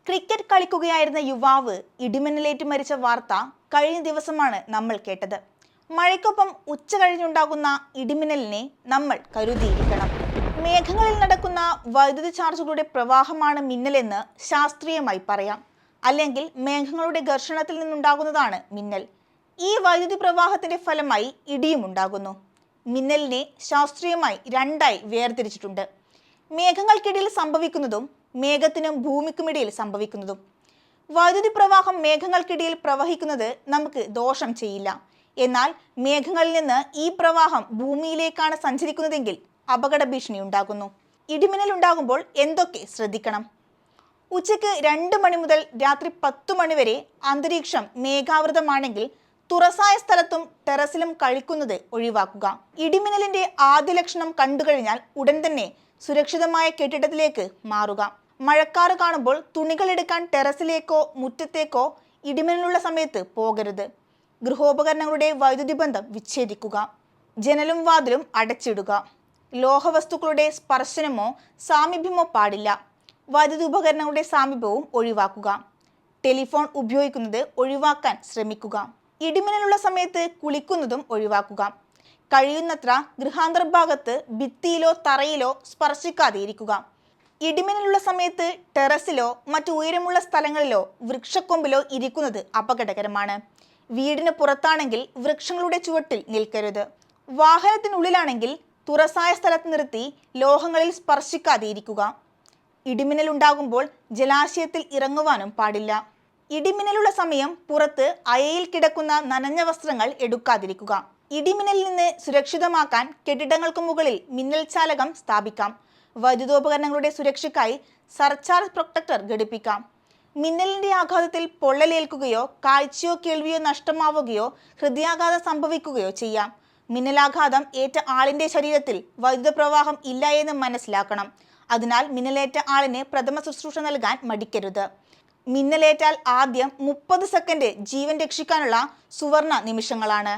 Cricket കളിക്കുകയായിരുന്ന യുവാവ് ഇടിമിന്നലേറ്റ് മരിച്ച വാർത്ത കഴിഞ്ഞ ദിവസമാണ് നമ്മൾ കേട്ടത്. മഴയ്ക്കൊപ്പം ഉച്ച കഴിഞ്ഞുണ്ടാകുന്ന ഇടിമിന്നലിനെ നമ്മൾ കരുതിയിരിക്കണം. മേഘങ്ങളിൽ നടക്കുന്ന വൈദ്യുതി ചാർജുകളുടെ പ്രവാഹമാണ് മിന്നലെന്ന് ശാസ്ത്രീയമായി പറയാം. അല്ലെങ്കിൽ മേഘങ്ങളുടെ ഘർഷണത്തിൽ നിന്നുണ്ടാകുന്നതാണ് മിന്നൽ. ഈ വൈദ്യുതി പ്രവാഹത്തിന്റെ ഫലമായി ഇടിയും ഉണ്ടാകുന്നു. മിന്നലിനെ ശാസ്ത്രീയമായി രണ്ടായി വേർതിരിച്ചിട്ടുണ്ട്: മേഘങ്ങൾക്കിടയിൽ സംഭവിക്കുന്നതും മേഘത്തിനും ഭൂമിക്കുമിടയിൽ സംഭവിക്കുന്നതും. വൈദ്യുതി പ്രവാഹം മേഘങ്ങൾക്കിടയിൽ പ്രവഹിക്കുന്നത് നമുക്ക് ദോഷം ചെയ്യില്ല. എന്നാൽ മേഘങ്ങളിൽ നിന്ന് ഈ പ്രവാഹം ഭൂമിയിലേക്കാണ് സഞ്ചരിക്കുന്നതെങ്കിൽ അപകട ഭീഷണി ഉണ്ടാകുന്നു. ഇടിമിന്നൽ ഉണ്ടാകുമ്പോൾ എന്തൊക്കെ ശ്രദ്ധിക്കണം? ഉച്ചയ്ക്ക് 2 മണി മുതൽ രാത്രി 10 മണി വരെ അന്തരീക്ഷം മേഘാവൃതമാണെങ്കിൽ തുറസായ സ്ഥലത്തും ടെറസിലും കളിക്കുന്നത് ഒഴിവാക്കുക. ഇടിമിന്നലിന്റെ ആദ്യ ലക്ഷണം കണ്ടുകഴിഞ്ഞാൽ ഉടൻ തന്നെ സുരക്ഷിതമായ കെട്ടിടത്തിലേക്ക് മാറുക. മഴക്കാറ് കാണുമ്പോൾ തുണികൾ എടുക്കാൻ ടെറസിലേക്കോ മുറ്റത്തേക്കോ ഇടിമിന്നലുള്ള സമയത്ത് പോകരുത്. ഗൃഹോപകരണങ്ങളുടെ വൈദ്യുതി ബന്ധം വിച്ഛേദിക്കുക. ജനലും വാതിലും അടച്ചിടുക. ലോഹവസ്തുക്കളുടെ സ്പർശനമോ സാമീപ്യമോ പാടില്ല. വൈദ്യുതി ഉപകരണങ്ങളുടെ സാമീപ്യവും ഒഴിവാക്കുക. ടെലിഫോൺ ഉപയോഗിക്കുന്നത് ഒഴിവാക്കാൻ ശ്രമിക്കുക. ഇടിമിന്നലുള്ള സമയത്ത് കുളിക്കുന്നതും ഒഴിവാക്കുക. കഴിയുന്നത്ര ഗൃഹാന്തർഭാഗത്ത് ഭിത്തിയിലോ തറയിലോ സ്പർശിക്കാതെ ഇരിക്കുക. ഇടിമിന്നലുള്ള സമയത്ത് ടെറസിലോ മറ്റു ഉയരമുള്ള സ്ഥലങ്ങളിലോ വൃക്ഷക്കൊമ്പിലോ ഇരിക്കുന്നത് അപകടകരമാണ്. വീടിന് പുറത്താണെങ്കിൽ വൃക്ഷങ്ങളുടെ ചുവട്ടിൽ നിൽക്കരുത്. വാഹനത്തിനുള്ളിലാണെങ്കിൽ തുറസായ സ്ഥലത്ത് നിർത്തി ലോഹങ്ങളിൽ സ്പർശിക്കാതെ ഇരിക്കുക. ഇടിമിന്നൽ ഉണ്ടാകുമ്പോൾ ജലാശയത്തിൽ ഇറങ്ങുവാനും പാടില്ല. ഇടിമിന്നലുള്ള സമയം പുറത്ത് അയയിൽ കിടക്കുന്ന നനഞ്ഞ വസ്ത്രങ്ങൾ എടുക്കാതിരിക്കുക. ഇടിമിന്നലിൽ നിന്ന് സുരക്ഷിതമാക്കാൻ കെട്ടിടങ്ങൾക്ക് മുകളിൽ മിന്നൽ ചാലകം സ്ഥാപിക്കാം. വൈദ്യുതോപകരണങ്ങളുടെ സുരക്ഷയ്ക്കായി സർചാർജ് പ്രൊട്ടക്ടർ ഘടിപ്പിക്കാം. മിന്നലിന്റെ ആഘാതത്തിൽ പൊള്ളലേൽക്കുകയോ കാഴ്ചയോ കേൾവിയോ നഷ്ടമാവുകയോ ഹൃദയാഘാതം സംഭവിക്കുകയോ ചെയ്യാം. മിന്നലാഘാതം ഏറ്റ ആളിന്റെ ശരീരത്തിൽ വൈദ്യുത പ്രവാഹം ഇല്ല എന്ന് മനസ്സിലാക്കണം. അതിനാൽ മിന്നലേറ്റ ആളിന് പ്രഥമ ശുശ്രൂഷ നൽകാൻ മടിക്കരുത്. മിന്നലേറ്റാൽ ആദ്യം 30 സെക്കൻഡ് ജീവൻ രക്ഷിക്കാനുള്ള സുവർണ നിമിഷങ്ങളാണ്.